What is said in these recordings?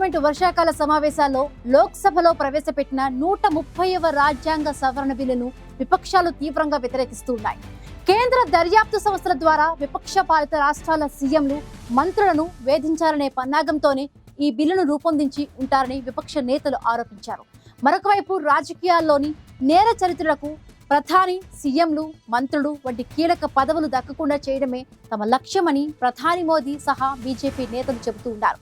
Parliament వర్షాకాల సమావేశాల్లో లోక్సభలో ప్రవేశపెట్టిన 130వ రాజ్యాంగ సవరణ బిల్లును విపక్షాలు తీవ్రంగా వ్యతిరేకిస్తున్నాయి. కేంద్ర దర్యాప్తు సంస్థల ద్వారా విపక్ష పాలిత రాష్ట్రాల సీఎంలు మంత్రులను వేధించాలనే పన్నాగంతోనే ఈ బిల్లును రూపొందించి ఉంటారని విపక్ష నేతలు ఆరోపించారు. మరొకవైపు రాజకీయాల్లోని నేర చరిత్రలకు ప్రధాని, సీఎంలు, మంత్రులు వంటి కీలక పదవులు దక్కకుండా చేయడమే తమ లక్ష్యమని ప్రధాని మోదీ సహా బీజేపీ నేతలు చెబుతూ ఉన్నారు.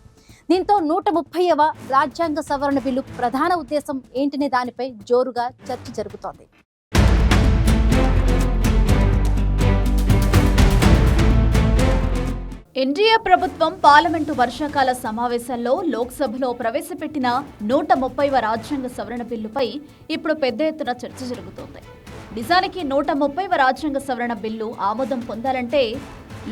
దీంతో 130వ రాజ్యాంగ సవరణ బిల్లు ప్రధాన ఉద్దేశం ఏంటనే దానిపై జోరుగా చర్చ జరుగుతోంది. ఎన్డీఏ ప్రభుత్వం పార్లమెంటు వర్షాకాల సమావేశాల్లో లోక్సభలో ప్రవేశపెట్టిన 130వ రాజ్యాంగ సవరణ బిల్లుపై ఇప్పుడు పెద్ద ఎత్తున చర్చ జరుగుతోంది. నిజానికి 130వ రాజ్యాంగ సవరణ బిల్లు ఆమోదం పొందాలంటే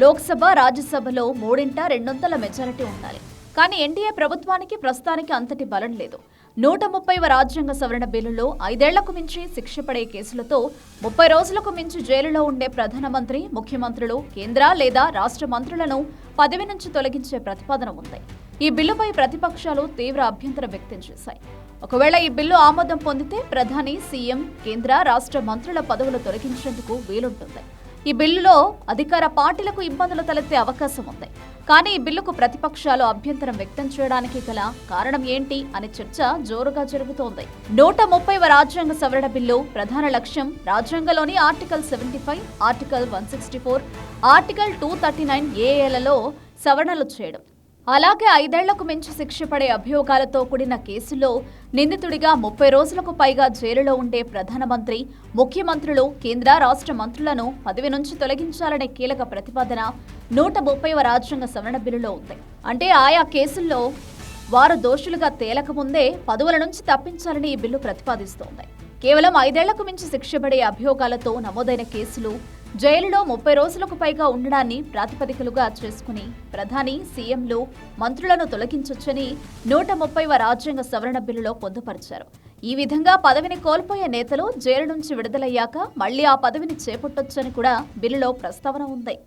లోక్సభ, రాజ్యసభలో 3/2 మెజారిటీ ఉండాలి. కానీ ఎన్డీఏ ప్రభుత్వానికి ప్రస్తుతానికి అంతటి బలం లేదు. 130వ రాజ్యాంగ సవరణ బిల్లులో 5 ఏళ్లకు మించి శిక్ష పడే కేసులతో 30 రోజులకు మించి జైలులో ఉండే ప్రధానమంత్రి, ముఖ్యమంత్రులు, కేంద్ర లేదా రాష్ట్ర మంత్రులను పదవి నుంచి తొలగించే ప్రతిపాదన ఉంది. ఈ బిల్లుపై ప్రతిపక్షాలు తీవ్ర అభ్యంతరం వ్యక్తం చేశాయి. ఒకవేళ ఈ బిల్లు ఆమోదం పొందితే ప్రధాని, సీఎం, కేంద్ర, రాష్ట్ర మంత్రుల పదవులు తొలగించేందుకు వీలుంటుంది. ఈ బిల్లులో అధికార పార్టీలకు ఇబ్బందులు తలెత్తే అవకాశం ఉంది. కానీ ఈ బిల్లుకు ప్రతిపక్షాలు అభ్యంతరం వ్యక్తం చేయడానికి గల కారణం ఏంటి అనే చర్చ జోరుగా జరుగుతోంది. 130వ రాజ్యాంగ సవరణ బిల్లు ప్రధాన లక్ష్యం రాజ్యాంగంలోని ఆర్టికల్ 75, ఆర్టికల్ 164, ఆర్టికల్ 239 సవరణలు చేయడం. అలాగే 5 ఏళ్లకు మించి శిక్ష పడే అభియోగాలతో కూడిన కేసుల్లో నిందితుడిగా 30 రోజులకు పైగా జైలులో ఉండే ప్రధానమంత్రి, ముఖ్యమంత్రులు, కేంద్ర, రాష్ట్ర మంత్రులను పదవి నుంచి తొలగించాలనే కీలక ప్రతిపాదన 130వ రాజ్యాంగ సవరణ బిల్లులో ఉంది. అంటే ఆయా కేసుల్లో వారు దోషులుగా తేలకముందే పదవుల నుంచి తప్పించాలని ఈ బిల్లు ప్రతిపాదిస్తోంది. కేవలం 5 ఏళ్లకు మించి శిక్ష పడే అభియోగాలతో నమోదైన కేసులు జైలులో 30 రోజులకు పైగా ఉండడాన్ని ప్రాతిపదికలుగా చేసుకుని ప్రధాని, సీఎంలు, మంత్రులను తొలగించొచ్చని 130వ రాజ్యాంగ సవరణ బిల్లులో పొందుపరిచారు. ఈ విధంగా పదవిని కోల్పోయే నేతలు జైలు నుంచి విడుదలయ్యాక మళ్లీ ఆ పదవిని చేపట్టొచ్చని కూడా బిల్లులో ప్రస్తావన ఉంది.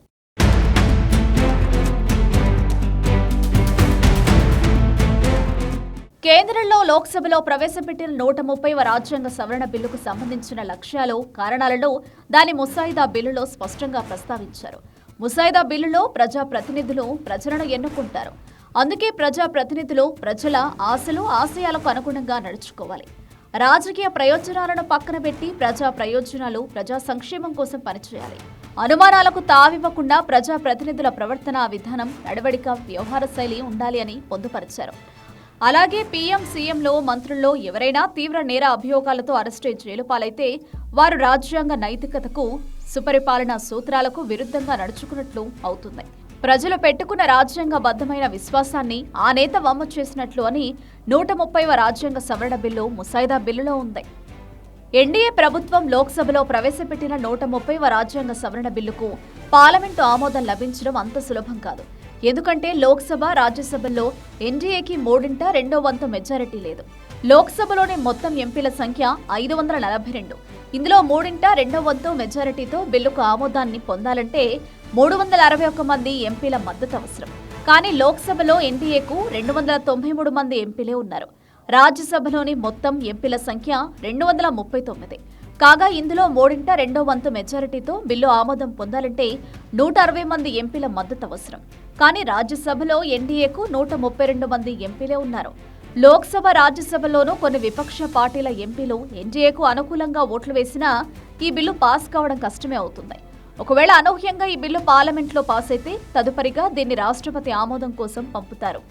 కేంద్రంలో లోక్సభలో ప్రవేశపెట్టిన 130వ రాజ్యాంగ సవరణ బిల్లుకు సంబంధించిన లక్ష్యాలు, కారణాలను దాని ముసాయిదా బిల్లులో స్పష్టంగా ప్రస్తావించారు. ముసాయిదా బిల్లులో ప్రజాప్రతినిధులు ప్రజలను ఎన్నుకుంటారు. అందుకే ప్రజాప్రతినిధులు ప్రజల ఆశలు, ఆశయాలకు అనుగుణంగా నడుచుకోవాలి. రాజకీయ ప్రయోజనాలను పక్కన పెట్టి ప్రజా ప్రయోజనాలు, ప్రజా సంక్షేమం కోసం పనిచేయాలి. అనుమానాలకు తావివ్వకుండా ప్రజాప్రతినిధుల ప్రవర్తన విధానం, నడవడిక, వ్యవహార శైలి ఉండాలి అని పొందుపరిచారు. అలాగే పీఎం, సీఎంలో, మంత్రుల్లో ఎవరైనా తీవ్ర నేర అభియోగాలతో అరెస్టై జైలు పాలైతే వారు రాజ్యాంగ నైతికతకు, సుపరిపాలనా సూత్రాలకు విరుద్ధంగా నడుచుకున్నట్లు అవుతుంది. ప్రజలు పెట్టుకున్న రాజ్యాంగబద్ధమైన విశ్వాసాన్ని ఆ నేత వమ్ము చేసినట్లు అని 130వ రాజ్యాంగ సవరణ బిల్లు ముసాయిదా బిల్లులో ఉంది. ఎన్డీఏ ప్రభుత్వం లోక్సభలో ప్రవేశపెట్టిన 130వ రాజ్యాంగ సవరణ బిల్లుకు పార్లమెంటు ఆమోదం లభించడం అంత సులభం కాదు. ఎందుకంటే లోక్సభ, రాజ్యసభల్లో ఎన్డీఏకి 3/2 మెజారిటీ లేదు. లోక్సభలోని మొత్తం ఎంపీల సంఖ్య 542. ఇందులో 3/2 మెజారిటీతో బిల్లుకు ఆమోదాన్ని పొందాలంటే 361 మంది ఎంపీల మద్దతు అవసరం. కానీ లోక్సభలో ఎన్డీఏకు 293 మంది ఎంపీలే ఉన్నారు. రాజ్యసభలోని మొత్తం ఎంపీల సంఖ్య 239. కాగా ఇందులో 3/2 మెజారిటీతో బిల్లు ఆమోదం పొందాలంటే 160 మంది ఎంపీల మద్దతు అవసరం. కానీ రాజ్యసభలో ఎన్డీఏకు 132 మంది ఎంపీలే ఉన్నారు. లోక్సభ, రాజ్యసభలోనూ కొన్ని విపక్ష పార్టీల ఎంపీలు ఎన్డీఏకు అనుకూలంగా ఓట్లు వేసినా ఈ బిల్లు పాస్ కావడం కష్టమే అవుతుంది. ఒకవేళ అనూహ్యంగా ఈ బిల్లు పార్లమెంట్లో పాస్ అయితే తదుపరిగా దీన్ని రాష్ట్రపతి ఆమోదం కోసం పంపుతారు.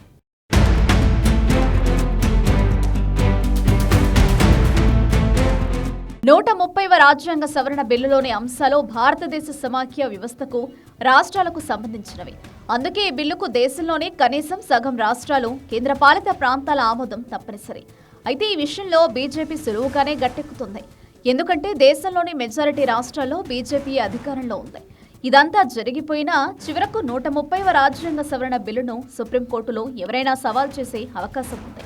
130వ రాజ్యాంగ సవరణ బిల్లులోని అంశాలు భారతదేశ సమాఖ్య వ్యవస్థకు, రాష్ట్రాలకు సంబంధించినవి. అందుకే ఈ బిల్లుకు దేశంలోనే కనీసం సగం రాష్ట్రాలు, కేంద్రపాలిత ప్రాంతాల ఆమోదం తప్పనిసరి. అయితే ఈ విషయంలో బీజేపీ సులువుగానే గట్టెక్కుతుంది. ఎందుకంటే దేశంలోని మెజారిటీ రాష్ట్రాల్లో బీజేపీ అధికారంలో ఉంది. ఇదంతా జరిగిపోయినా చివరకు 130వ రాజ్యాంగ సవరణ బిల్లును సుప్రీంకోర్టులో ఎవరైనా సవాల్ చేసే అవకాశం ఉంది.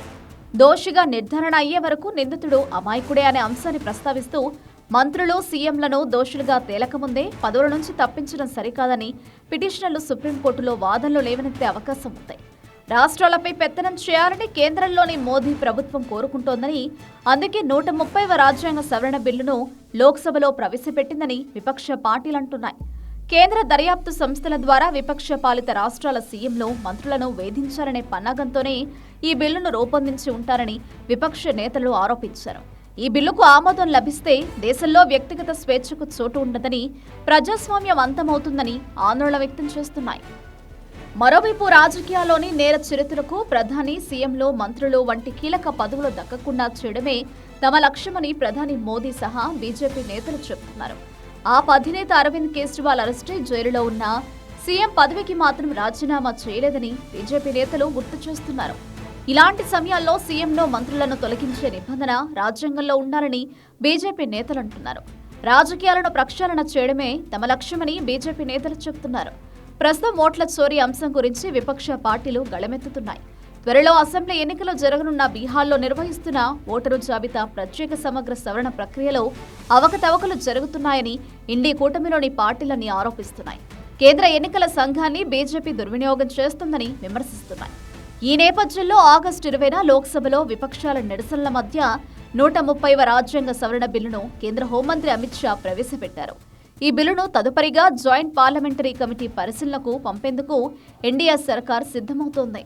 దోషిగా నిర్ధారణ అయ్యే వరకు నిందితుడు అమాయకుడే అనే అంశాన్ని ప్రస్తావిస్తూ మంత్రులు, సీఎంలను దోషులుగా తేలకముందే పదవుల నుంచి తప్పించడం సరికాదని పిటిషనర్లు సుప్రీంకోర్టులో వాదనలు లేవనెత్తే అవకాశం ఉంది. రాష్ట్రాలపై పెత్తనం చేయాలని కేంద్రంలోని మోదీ ప్రభుత్వం కోరుకుంటోందని, అందుకే 130వ రాజ్యాంగ సవరణ బిల్లును లోక్సభలో ప్రవేశపెట్టిందని విపక్ష పార్టీలంటున్నాయి. కేంద్ర దర్యాప్తు సంస్థల ద్వారా విపక్ష పాలిత రాష్ట్రాల సీఎంలు, మంత్రులను వేధించాలనే పన్నాగంతోనే ఈ బిల్లును రూపొందించి ఉంటారని విపక్ష నేతలు ఆరోపించారు. ఈ బిల్లుకు ఆమోదం లభిస్తే దేశంలో వ్యక్తిగత స్వేచ్ఛకు చోటు ఉండదని, ప్రజాస్వామ్యం అంతమవుతుందని ఆందోళన వ్యక్తం చేస్తున్నాయి. మరోవైపు రాజకీయాల్లోని నేర చరిత్రకు ప్రధాని, సీఎంలు, మంత్రులు వంటి కీలక పదవులు దక్కకుండా చేయడమే తమ లక్ష్యమని ప్రధాని మోదీ సహా బీజేపీ నేతలు చెబుతున్నారు. ఆప్ అధినేత అరవింద్ కేజ్రీవాల్ అరెస్టై జైలులో ఉన్న సీఎం పదవికి మాత్రం రాజీనామా చేయలేదని బీజేపీ నేతలు గుర్తు చేస్తున్నారు. ఇలాంటి సమయాల్లో సీఎంను, మంత్రులను తొలగించే నిబంధన రాజ్యాంగంలో ఉండాలని బీజేపీ నేతలు అంటున్నారు. రాజకీయాలను ప్రక్షాళన చేయడమే తమ లక్ష్యమని బీజేపీ నేతలు చెబుతున్నారు. ప్రస్తుతం ఓట్ల చోరీ అంశం గురించి విపక్ష పార్టీలు గళమెత్తుతున్నాయి. త్వరలో అసెంబ్లీ ఎన్నికలు జరగనున్న బీహార్లో నిర్వహిస్తున్న ఓటరు జాబితా ప్రత్యేక సమగ్ర సవరణ ప్రక్రియలో అవకతవకలు జరుగుతున్నాయని ఇండి కూటమిలోని పార్టీలన్నీ ఆరోపిస్తున్నాయి. కేంద్ర ఎన్నికల సంఘాన్ని బీజేపీ దుర్వినియోగం చేస్తుందని విమర్శిస్తున్నాయి. ఈ నేపథ్యంలో ఆగస్టు 20న లోక్సభలో విపక్షాల నిరసనల మధ్య 130వ రాజ్యాంగ సవరణ బిల్లును కేంద్ర హోంమంత్రి అమిత్ షా ప్రవేశపెట్టారు. ఈ బిల్లును తదుపరిగా జాయింట్ పార్లమెంటరీ కమిటీ పరిశీలనకు పంపేందుకు ఎన్డీఏ సర్కార్ సిద్ధమవుతోంది.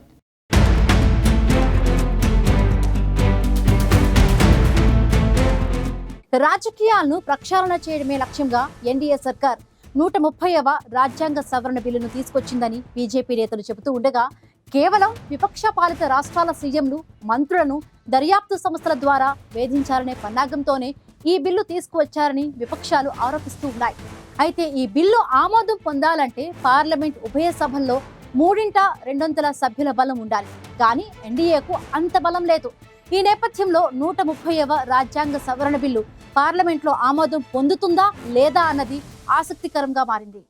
రాజకీయాలను ప్రక్షాళన చేయడమే లక్ష్యంగా ఎన్డీఏ సర్కార్ 130వ రాజ్యాంగ సవరణ బిల్లును తీసుకొచ్చిందని బీజేపీ నేతలు చెబుతూ ఉండగా, కేవలం విపక్ష పాలిత రాష్ట్రాల సీఎంలు, మంత్రులను దర్యాప్తు సంస్థల ద్వారా వేధించాలనే పన్నాగంతోనే ఈ బిల్లు తీసుకువచ్చారని విపక్షాలు ఆరోపిస్తూ ఉన్నాయి. అయితే ఈ బిల్లు ఆమోదం పొందాలంటే పార్లమెంట్ ఉభయ సభల్లో 3/2 సభ్యుల బలం ఉండాలి. కానీ ఎన్డీఏకు అంత బలం లేదు. ఈ నేపథ్యంలో 130వ రాజ్యాంగ సవరణ బిల్లు పార్లమెంట్లో ఆమోదం పొందుతుందా లేదా అన్నది ఆసక్తికరంగా మారింది.